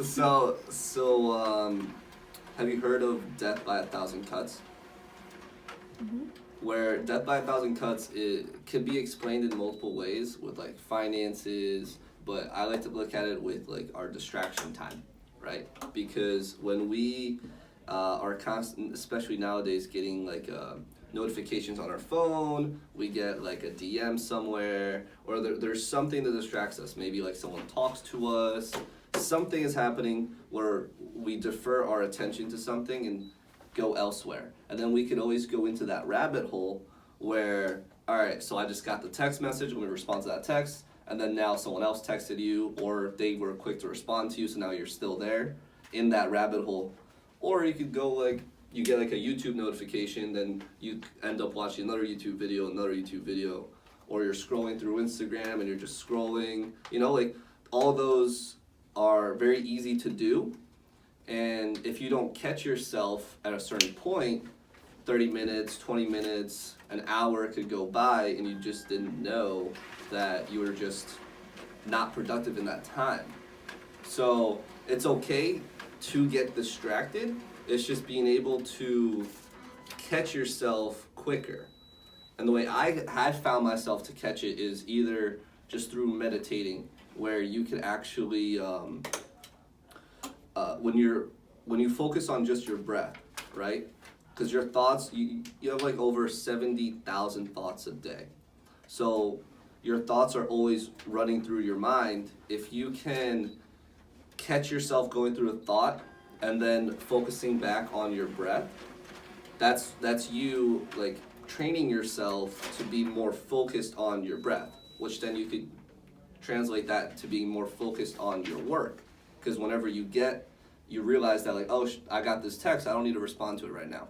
So, have you heard of death by 1,000 cuts? Mm-hmm. Where death by 1,000 cuts, it can be explained in multiple ways with like finances, but I like to look at it with like our distraction time, right? Because when we are constant, especially nowadays, getting like notifications on our phone, we get like a DM somewhere, or there's something that distracts us. Maybe like someone talks to us, something is happening where we defer our attention to something and go elsewhere. And then we could always go into that rabbit hole where, all right, so I just got the text message, I'm gonna respond to that text, and then now someone else texted you, or they were quick to respond to you, so now you're still there in that rabbit hole. Or you could go like, you get like a YouTube notification, then you end up watching another YouTube video, or you're scrolling through Instagram and you're just scrolling, like all those are very easy to do. And if you don't catch yourself at a certain point, 30 minutes, 20 minutes, an hour could go by and you just didn't know that you were just not productive in that time. So it's okay to get distracted. It's just being able to catch yourself quicker. And the way I had found myself to catch it is either just through meditating, where you can actually when you focus on just your breath, right? Because your thoughts, you have like over 70,000 thoughts a day. So your thoughts are always running through your mind. If you can catch yourself going through a thought and then focusing back on your breath, that's you like training yourself to be more focused on your breath, which then you could translate that to being more focused on your work. Because whenever you realize that like, oh, I got this text, I don't need to respond to it right now.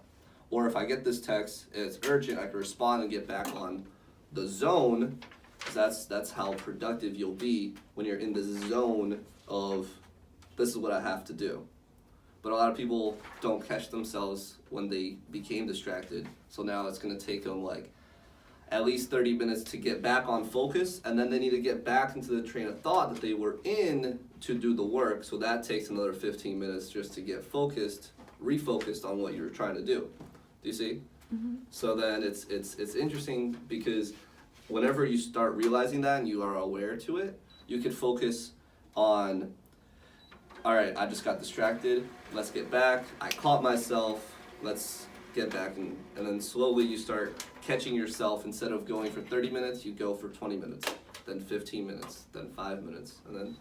Or if I get this text and it's urgent, I can respond and get back on the zone. That's how productive you'll be when you're in the zone of this is what I have to do. But a lot of people don't catch themselves when they became distracted. So now it's going to take them like at least 30 minutes to get back on focus, and then they need to get back into the train of thought that they were in to do the work. So that takes another 15 minutes just to get focused, refocused on what you're trying to do. Do you see? Mm-hmm. So then it's interesting because whenever you start realizing that and you are aware to it, you could focus on, all right, I just got distracted, let's get back, I caught myself, let's get back, and then slowly you start catching yourself. Instead of going for 30 minutes, you go for 20 minutes, then 15 minutes, then 5 minutes, and then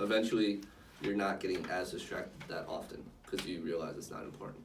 eventually you're not getting as distracted that often because you realize it's not important.